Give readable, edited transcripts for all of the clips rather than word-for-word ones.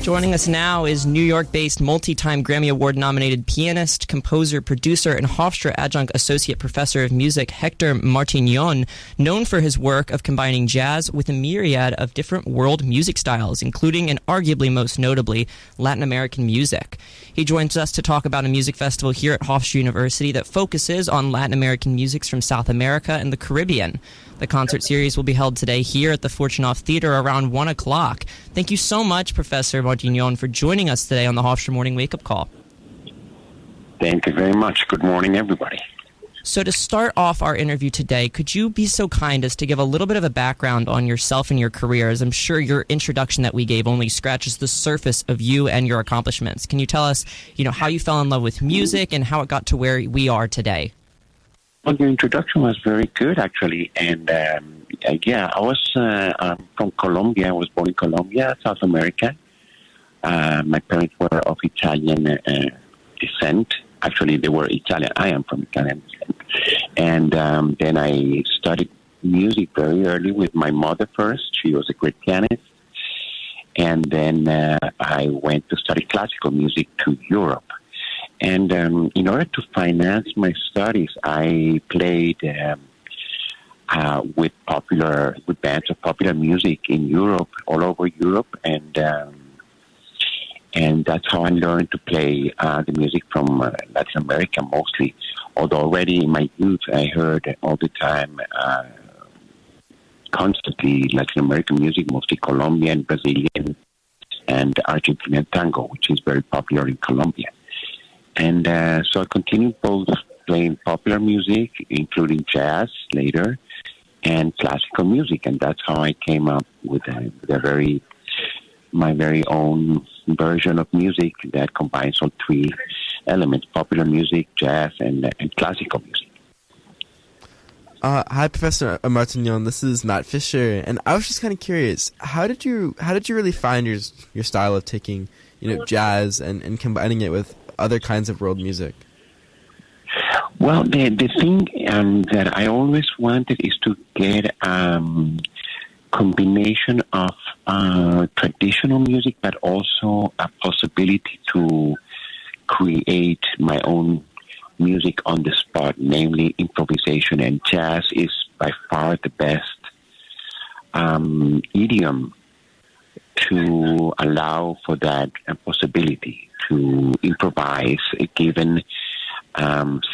Joining us now is New York-based multi-time Grammy Award-nominated pianist, composer, producer, and Hofstra Adjunct Associate Professor of Music Hector Martignon, known for his work of combining jazz with a myriad of different world music styles, including and arguably most notably Latin American music. He joins us to talk about a music festival here at Hofstra University that focuses on Latin American musics from South America and the Caribbean. The concert series will be held today here at the Fortunoff Theater around 1 o'clock. Thank you so much, Professor Martignon, for joining us today on the Hofstra Morning Wake Up Call. Thank you very much. Good morning, everybody. So to start off our interview today, could you be so kind as to give a little bit of a background on yourself and your career, as I'm sure your introduction that we gave only scratches the surface of you and your accomplishments. Can you tell us, how you fell in love with music and how it got to where we are today? Well, your introduction was very good, actually. And, I was from Colombia. I was born in Colombia, South America. My parents were of Italian descent. Actually, they were Italian. I am from Italian descent. And then I studied music very early with my mother first. She was a great pianist. And then I went to study classical music to Europe. And in order to finance my studies, I played with bands of popular music in Europe, all over Europe, and that's how I learned to play the music from Latin America mostly. Although already in my youth, I heard all the time, constantly Latin American music, mostly Colombian, Brazilian, and Argentinian tango, which is very popular in Colombia. And so I continued both playing popular music, including jazz later, and classical music. And that's how I came up with my very own version of music that combines all three elements: popular music, jazz, and classical music. Hi, Professor Martignon. This is Matt Fisher, and I was just kind of curious. How did you really find your style of taking jazz and combining it with other kinds of world music? Well, the thing that I always wanted is to get combination of traditional music, but also a possibility to create my own music on the spot, namely improvisation. And jazz is by far the best idiom to allow for that possibility to improvise a given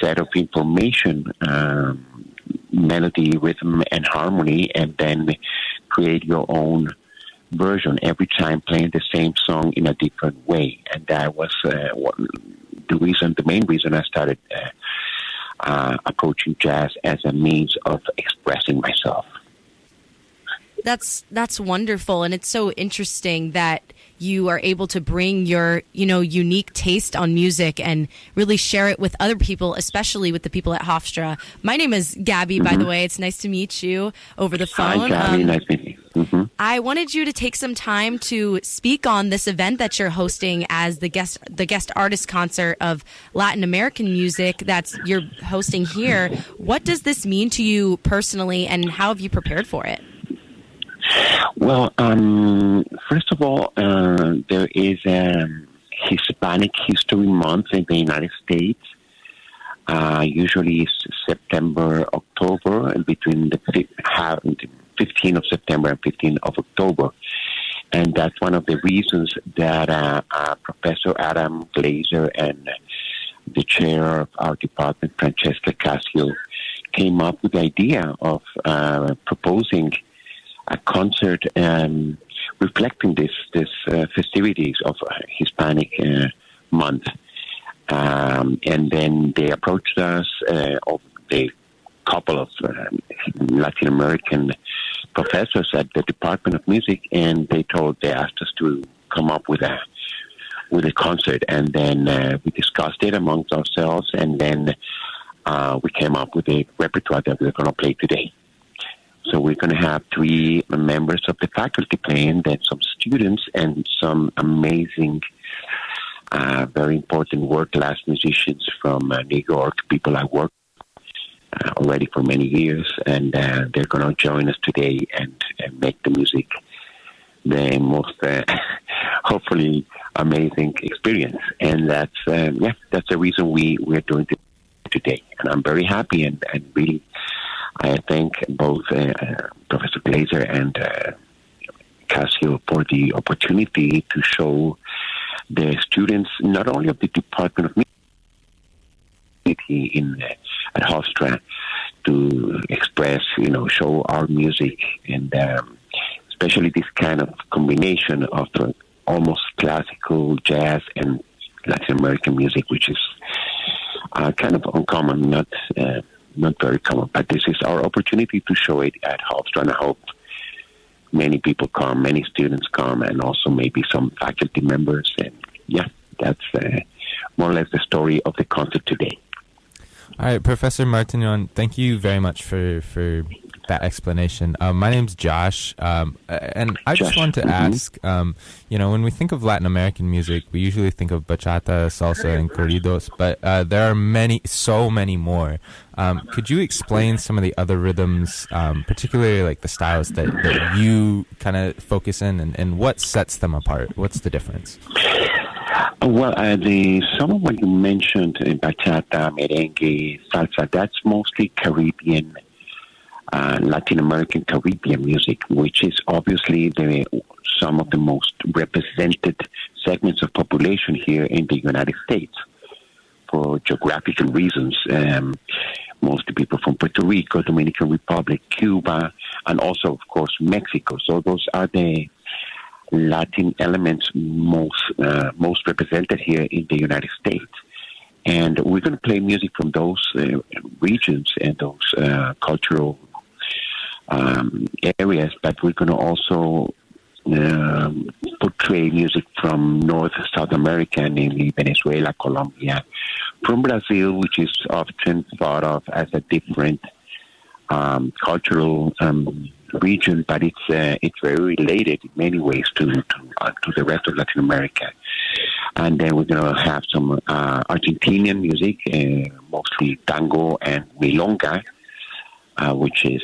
set of information, melody, rhythm, and harmony, and then create your own version every time playing the same song in a different way. And that was the main reason I started approaching jazz as a means of expressing myself. That's wonderful, and it's so interesting that you are able to bring your unique taste on music and really share it with other people, especially with the people at Hofstra. My name is Gabby, by the way. It's nice to meet you over the phone. Hi, Gabby. Nice to meet you. Mm-hmm. I wanted you to take some time to speak on this event that you're hosting as the guest artist concert of Latin American music that you're hosting here. What does this mean to you personally, and how have you prepared for it? Well, first of all, there is a Hispanic History Month in the United States. Usually it's September, October, and between the 15th of September and 15th of October. And that's one of the reasons that Professor Adam Glazer and the chair of our department, Francesca Casio, came up with the idea of proposing a concert reflecting this festivities of Hispanic month. And then they approached us, a couple of Latin American professors at the Department of Music, and they asked us to come up with a concert. And then we discussed it amongst ourselves, and then we came up with a repertoire that we're going to play today. So we're going to have three members of the faculty playing, then some students and some amazing, very important world-class musicians from New York, people I work already for many years, and they're going to join us today and make the music the most, hopefully, amazing experience. And that's the reason we're doing this today. And I'm very happy and really, I thank both Professor Glazer and Casio for the opportunity to show the students, not only of the Department of Music at Hofstra, to express, show our music, and especially this kind of combination of almost classical jazz and Latin American music, which is kind of uncommon, not very common. But this is our opportunity to show it at Hofstra, and I hope many people come, many students come, and also maybe some faculty members. And that's more or less the story of the concert today. All right, Professor Martignon, thank you very much for that explanation. My name's Josh, and I just want to ask, when we think of Latin American music, we usually think of bachata, salsa, and corridos, but there are so many more. Could you explain some of the other rhythms, particularly like the styles that you kind of focus in, and what sets them apart? What's the difference? Well, some of what you mentioned, bachata, merengue, salsa, that's mostly Caribbean, Latin American Caribbean music, which is obviously some of the most represented segments of population here in the United States for geographical reasons. Most people from Puerto Rico, Dominican Republic, Cuba, and also, of course, Mexico. So those are the Latin elements most represented here in the United States. And we're going to play music from those regions and those cultural areas, but we're going to also portray music from North South America, namely Venezuela, Colombia, from Brazil, which is often thought of as a different cultural region, but it's very related in many ways to the rest of Latin America. And then we're going to have some Argentinian music, mostly tango and milonga, which is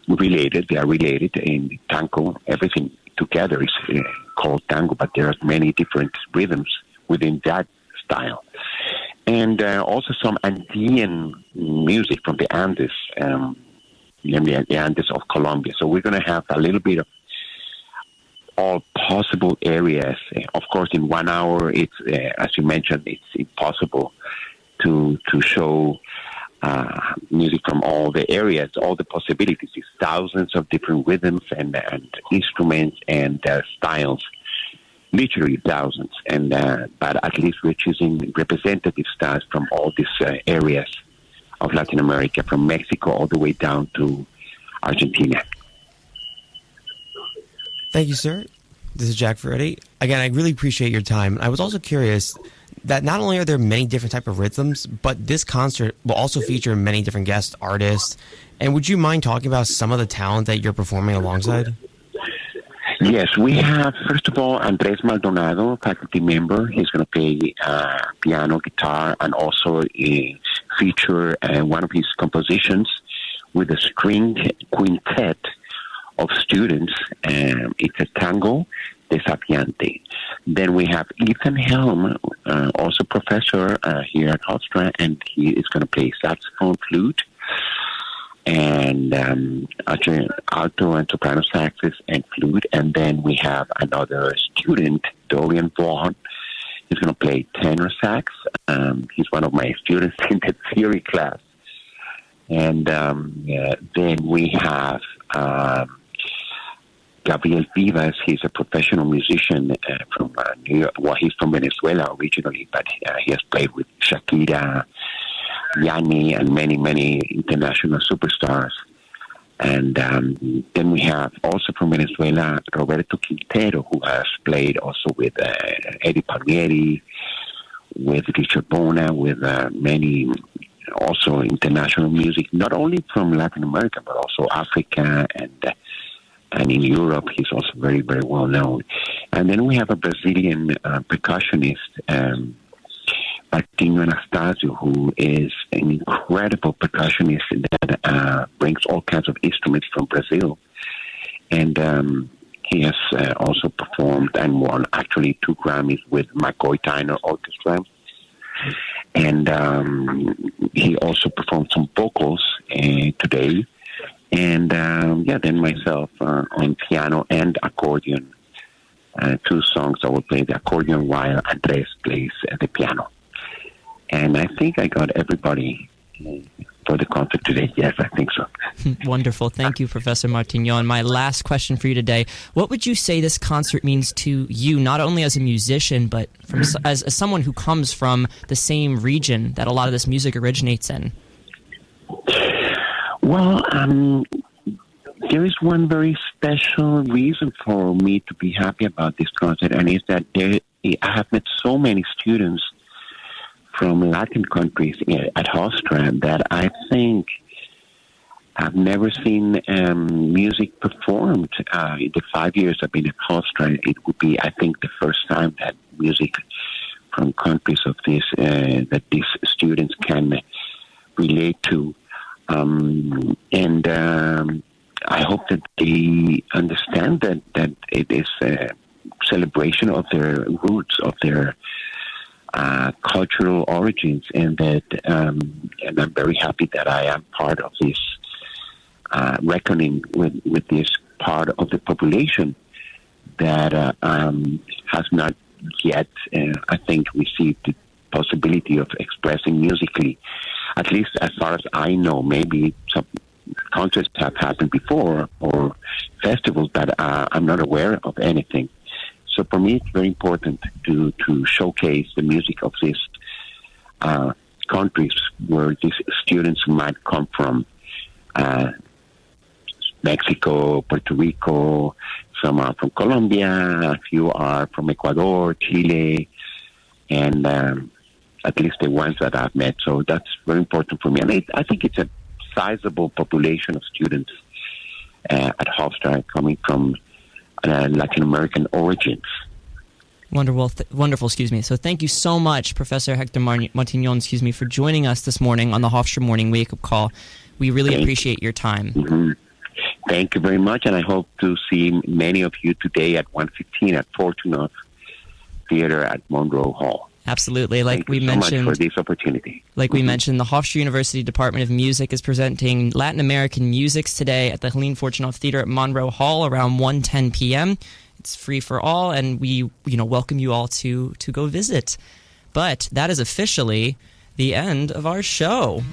related. They are related in tango. Everything together is called tango, but there are many different rhythms within that style. And also some Andean music from the Andes, namely the Andes of Colombia. So we're going to have a little bit of all possible areas. Of course, in 1 hour, it's as you mentioned, it's impossible to show music from all the areas, all the possibilities. It's thousands of different rhythms and instruments and styles, literally thousands. And but at least we're choosing representative styles from all these areas of Latin America, from Mexico all the way down to Argentina. Thank you, sir. This is Jack Ferretti. Again, I really appreciate your time. I was also curious that not only are there many different type of rhythms, but this concert will also feature many different guest artists. And would you mind talking about some of the talent that you're performing alongside? Yes, we have, first of all, Andres Maldonado, faculty member. He's going to play piano, guitar, and also feature one of his compositions with a string quintet of students. It's a tango desafiante. Then we have Ethan Helm, also professor here at Hofstra, and he is going to play saxophone, flute, and alto and soprano saxes and flute. And then we have another student, Dorian Vaughn. He's going to play tenor sax. He's one of my students in the theory class. And then we have Gabriel Vivas. He's a professional musician from New York. Well, he's from Venezuela originally, but he has played with Shakira, Yanni, and many, many international superstars. And then we have also from Venezuela, Roberto Quintero, who has played also with Eddie Palmieri, with Richard Bona, with many also international music, not only from Latin America, but also Africa and in Europe. He's also very, very well known. And then we have a Brazilian percussionist, Martinho Anastasio, who is an incredible percussionist that brings all kinds of instruments from Brazil. And He has also performed and won actually 2 Grammys with McCoy Tyner Orchestra. And he also performed some vocals today. And then myself on piano and accordion. 2 songs I will play the accordion while Andres plays the piano. And I think I got everybody for the concert today. Yes, I think so. Wonderful. Thank you, Professor Martignon. My last question for you today. What would you say this concert means to you, not only as a musician, but as someone who comes from the same region that a lot of this music originates in? Well, there is one very special reason for me to be happy about this concert, and it's that I have met so many students from Latin countries at Hofstra that I think I've never seen music performed. In the 5 years I've been at Hofstra, it would be, I think, the first time that music from countries of this that these students can relate to. I hope that they understand that it is a celebration of their roots, of their cultural origins, and that and I'm very happy that I am part of this reckoning with this part of the population that has not yet, I think, received the possibility of expressing musically. At least as far as I know, maybe some concerts have happened before or festivals, but I'm not aware of anything. So for me, it's very important to showcase the music of these countries where these students might come from. Mexico, Puerto Rico, some are from Colombia, a few are from Ecuador, Chile, and at least the ones that I've met. So that's very important for me. And I think it's a sizable population of students at Hofstra coming from Latin American origins. Wonderful, excuse me. So thank you so much, Professor Hector Martignon, for joining us this morning on the Hofstra Morning Wake-Up Call. We really appreciate your time. Mm-hmm. Thank you very much, and I hope to see many of you today at 1:15 at Fortunoff Theater at Monroe Hall. Absolutely. Thank you so much for this opportunity. Like we mentioned, the Hofstra University Department of Music is presenting Latin American Musics today at the Helene Fortunoff Theater at Monroe Hall around 1:10 p.m. It's free for all, and we welcome you all to go visit. But that is officially the end of our show.